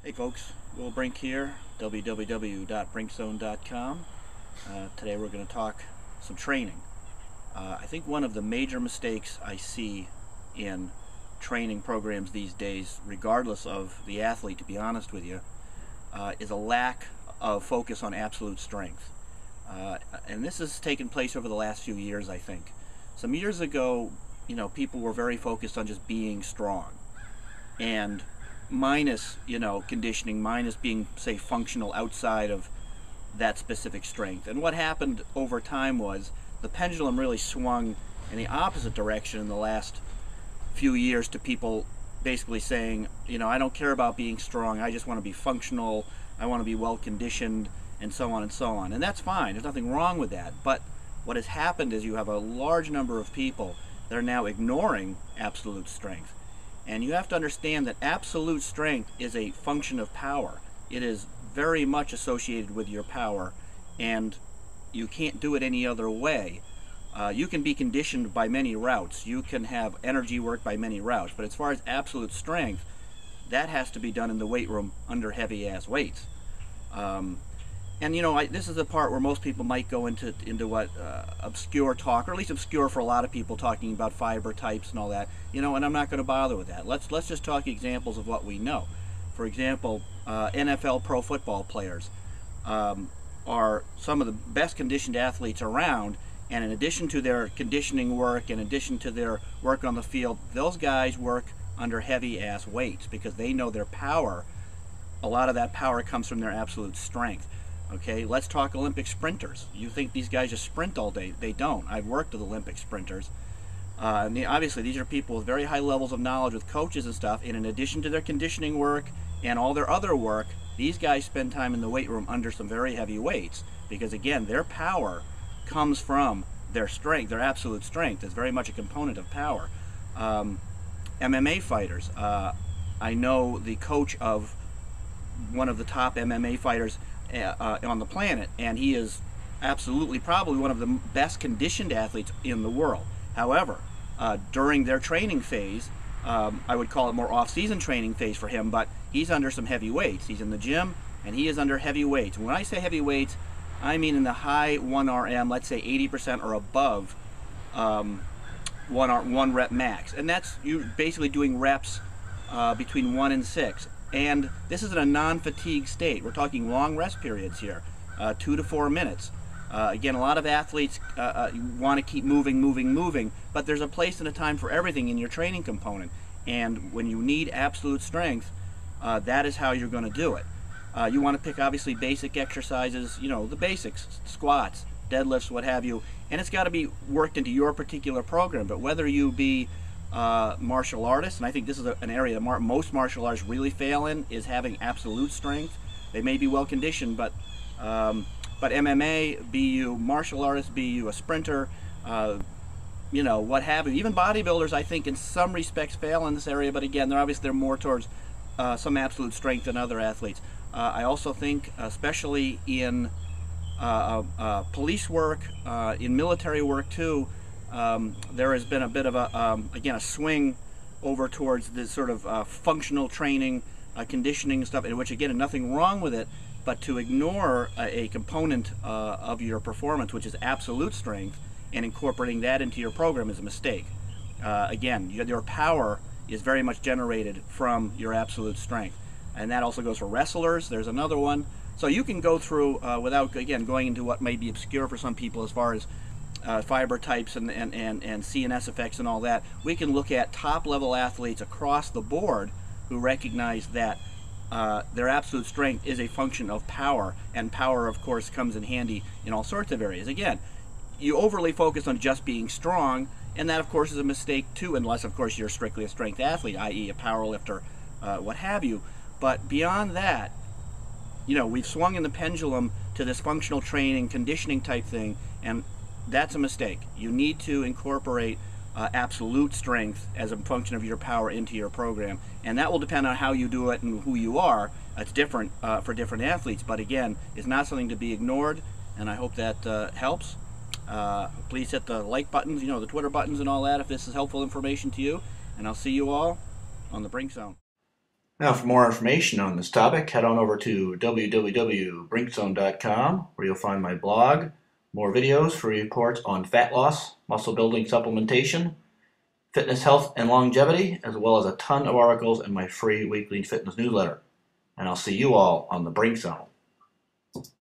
Hey folks, Will Brink here, www.brinkzone.com. Today we're going to talk some training. I think one of the major mistakes I see in training programs these days, regardless of the athlete, to be honest with you, is a lack of focus on absolute strength. And this has taken place over the last few years, I think. Some years ago, people were very focused on just being strong. And minus, conditioning, minus being, say, functional outside of that specific strength. And what happened over time was the pendulum really swung in the opposite direction in the last few years to people basically saying, I don't care about being strong, I just want to be functional, I want to be well conditioned, and so on and so on. And that's fine, there's nothing wrong with that. But what has happened is you have a large number of people that are now ignoring absolute strength. And you have to understand that absolute strength is a function of power. It is very much associated with your power, and you can't do it any other way. You can be conditioned by many routes. You can have energy work by many routes. But as far as absolute strength, that has to be done in the weight room under heavy-ass weights. And this is the part where most people might go into what obscure talk, or at least obscure for a lot of people, talking about fiber types and all that. And I'm not going to bother with that. Let's just talk examples of what we know. For example, NFL pro football players are some of the best conditioned athletes around, and in addition to their conditioning work, in addition to their work on the field, those guys work under heavy-ass weights because they know their power. A lot of that power comes from their absolute strength. Okay, let's talk Olympic sprinters. You think these guys just sprint all day? They don't. I've worked with Olympic sprinters. Obviously, these are people with very high levels of knowledge with coaches and stuff, and in addition to their conditioning work and all their other work, these guys spend time in the weight room under some very heavy weights because, again, their power comes from their strength. Their absolute strength is very much a component of power. MMA fighters. I know the coach of one of the top MMA fighters on the planet, and he is absolutely probably one of the best conditioned athletes in the world. However, during their training phase, I would call it more off-season training phase for him, but he's under some heavy weights. He's in the gym and he is under heavy weights. When I say heavy weights, I mean in the high 1RM, let's say 80% or above, one rep max, and that's you basically doing reps between 1 and 6. And this is in a non-fatigue state. We're talking long rest periods here, 2 to 4 minutes. Again, a lot of athletes want to keep moving, but there's a place and a time for everything in your training component. And when you need absolute strength, that is how you're going to do it. You want to pick, obviously, basic exercises, the basics, squats, deadlifts, what have you, and it's got to be worked into your particular program. But whether you be martial artists, and I think this is an area that most martial artists really fail in, is having absolute strength. They may be well conditioned, but MMA, be you martial artists, be you a sprinter, what have you. Even bodybuilders, I think, in some respects fail in this area, but again, they're more towards some absolute strength than other athletes. I also think, especially in police work, in military work too, there has been a bit of a swing over towards this sort of functional training, conditioning stuff, in which, again, nothing wrong with it, but to ignore a component of your performance, which is absolute strength, and incorporating that into your program is a mistake. Again, your power is very much generated from your absolute strength, and that also goes for wrestlers. There's another one. So you can go through, without, again, going into what may be obscure for some people as far as fiber types and CNS effects and all that. We can look at top-level athletes across the board who recognize that their absolute strength is a function of power, and power, of course, comes in handy in all sorts of areas. Again, you overly focus on just being strong, and that, of course, is a mistake too, unless, of course, you're strictly a strength athlete, i.e. a power lifter, what have you. But beyond that, we've swung in the pendulum to this functional training, conditioning type thing, and that's a mistake. You need to incorporate absolute strength as a function of your power into your program, and that will depend on how you do it and who you are. It's different for different athletes, but again, it's not something to be ignored, and I hope that helps. Please hit the like buttons, the Twitter buttons and all that if this is helpful information to you, and I'll see you all on the Brink Zone. Now, for more information on this topic, head on over to www.brinkzone.com, where you'll find my blog, more videos, free reports on fat loss, muscle building supplementation, fitness, health, and longevity, as well as a ton of articles in my free weekly fitness newsletter. And I'll see you all on the Brink Zone.